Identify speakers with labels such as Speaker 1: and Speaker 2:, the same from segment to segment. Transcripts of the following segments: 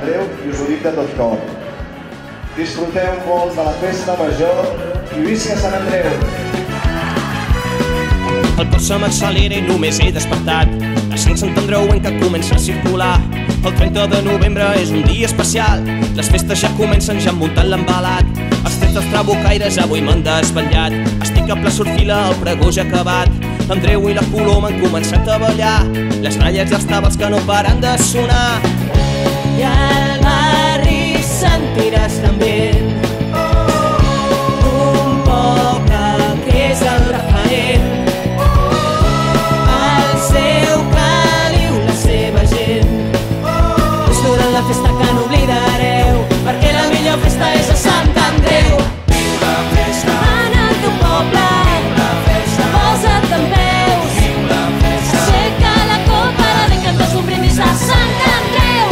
Speaker 1: Andreu i us ho dic de tot cor. Disfruteu molt de la festa major i visca Sant Andreu!
Speaker 2: El cor se m'accelera i només he despertat. A Sant Andreu en què comença a circular. El 30 de novembre és un dia especial. Les festes ja comencen, ja han muntat l'embalat. Els trets dels trabucaires avui m'han desvetllat. Estic a ple Surfila, el pregó ja acabat. L'Andreu i la Coloma han començat a ballar. Les gralles i els tabals que no paren de sonar.
Speaker 3: I al barri sentiràs l'ambient d'un poble que és el referent. El seu caliu, la seva gent. És durant la festa que no oblidareu, perquè la millor festa és a Sant Andreu. Viu la festa en el teu poble, viu la festa, posa't dempeus, viu la festa, aixeca la copa, la vent que fes un brindis a Sant Andreu.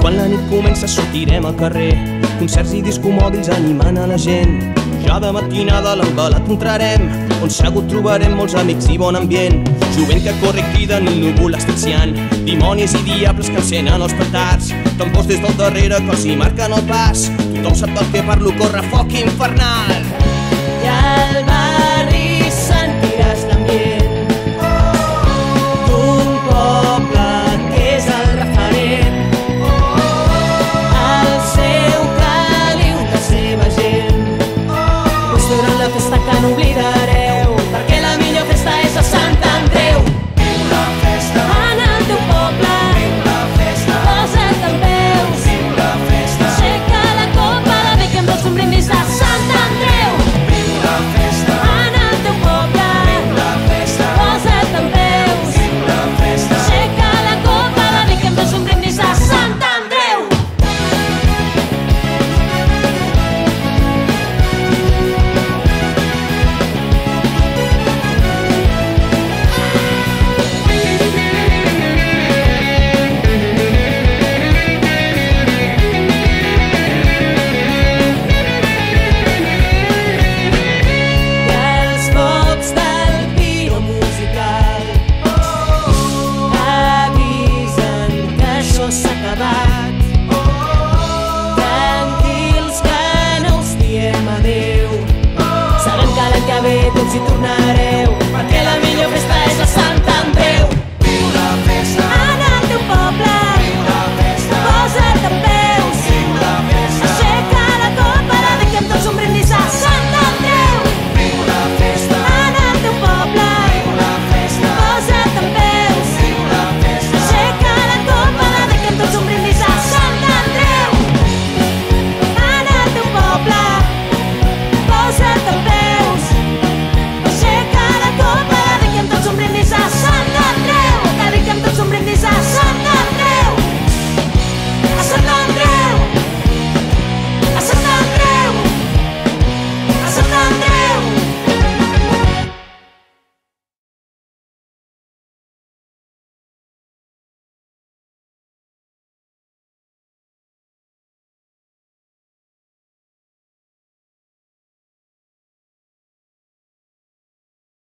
Speaker 2: Quan la nit comença sortirem al carrer, concerts i discomòbils animant a la gent. Ja de matinada a l'embalat entrarem, on segur trobarem molts amics i bon ambient. Jovent que corre i crida en un núvol asfixiant, dimonis i diables que encenen els petards, tambors des del darrere que els hi marquen el pas. Tothom sap del que parlo, corre foc infernal.
Speaker 3: I al barri sentiràs l'ambient d'un poble que és el referent. El seu caliu, la seva gent. Pues durant la festa que no oblidareu, perquè la millor festa és a Sant Andreu. Viu la festa en el teu poble, viu la festa, posa't dempeus, viu la festa, aixeca la copa, la vent que em vols un brindis a Sant Andreu. Viu la festa en el teu poble, viu la festa, posa't dempeus, viu la festa, aixeca la copa, la vent que em vols un brindis a Sant Andreu. Els focs del piro musical avisen que això s'ha acabat. Tranquils que no us diem adeu, sabem que l'any que ve tots hi tornarem.